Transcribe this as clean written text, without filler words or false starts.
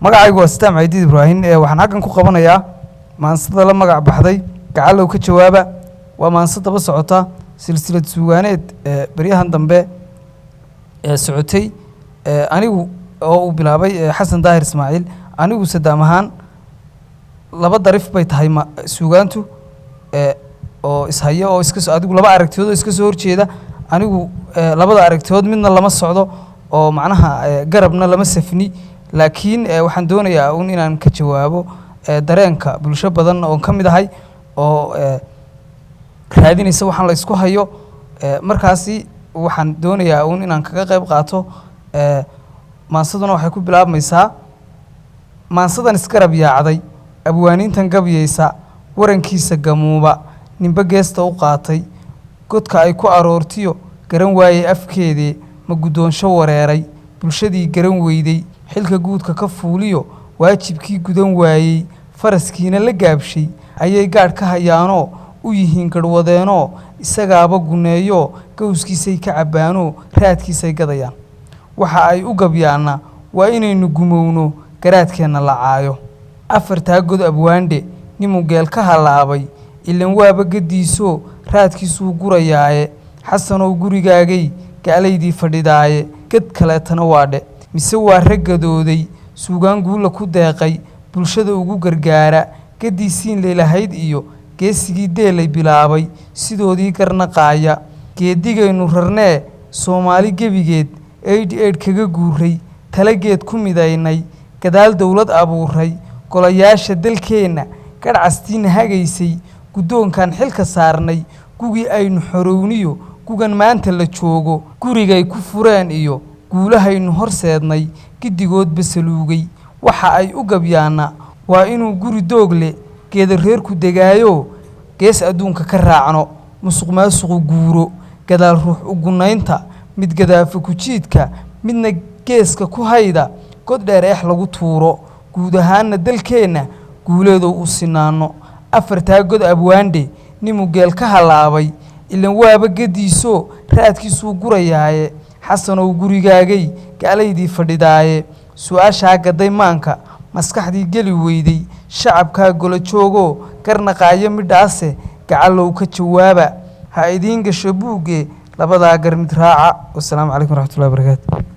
magacaygu waa Sitaam Ciidid Ibraahin waxaan halkan ku qabanayaa maansada la magac baxday gacalow ka jawaaba waa maansada daba socota silsilad suugaaneed bariyahan dambe socotay anigu oo u bilaabay Xasan Daahir Ismaaciil anigu Sadaam ahaan laba darif bay tahay suugaantu oo ishayo oo iska adigu laba aragtiyood oo iska soo horjeeda anigu labada aragtiyood midna lama socdo oo macnaha garabna lama safni laakiin waxaan doonayaa inaan ka jawaabo dareenka bulsho badan oo kamid ahay oo raadinaysa waxaan la isku hayo markaasi waxaan doonayaa inaan kaga qayb qaato maansaduna waxay ku bilaabmaysaa maansadan iskarab yaacday abwaanintan gabyaysa warankiisa gamuuba ninba geesta u qaatay godka ay ku aroortiyo garan waayay afkeedii ma guddoonsho wareeray bulshadii garan weyday xilka guudka ka fuuliyo waajibkii gudan waayay faraskiina la gaabshay ayay gaadh ka hayaanoo u yihiin garwadeenoo isagaaba guneeyo gowskiisay ka cabbaanoo raadkiisay gadayaan waxa ay u gabyaana waa inaynu gumowno garaadkeenna la caayo afartaa god abwaandhe nimu geel ka halaabay ilan waaba gadiisoo raadkiisuu gurayaaye xasanow gurigaagay gaclaydii fadhidaaye gad kaleetana waadhe mise waa raggadooday suugaan guula ku deeqay bulshada ugu gargaara gadiisiin leelahayd iyo geesigii deelay bilaabay sidoodii garnaqaaya geedigaynu rarnee Soomaali gebigeed eed kaga guuray talageed ku midaynay gadaal dawlad abuuray golayaasha dalkeena gadhcastiina hagaysay guddoonkan xilka saarnay gugii aynu xorowniyo gugan maanta la joogo gurigay ku fureen iyo guulahaynu horseednay gidigood basaluugay waxa ay u gabyaana waa inuu guri doogle geeda reerku degaayo gees adduunka ka raacno musuqmaasuqu guuro gadaal ruux u gunaynta mid gadaafa ku jiidka midna geeska ku hayda god dheer lagu tuuro guud ahaanna dalkeena guuleedo u sinaano afartaa god abwaandhe nimu geel ka halaabay ilan waaba gadiisoo raadkiisuu gurayaaye xasanow gurigaagay gaclaydii fadhidaaye su'aashaa gaday maanka maskaxdii geli weyday shacabkaa gola joogo garnaqaayo midhaase gacalow ka jawaaba ha idiin gasho buugge labadaa gar mid raaca. Wassalaamu calaykum waraxmatullaahi wabarakaatu.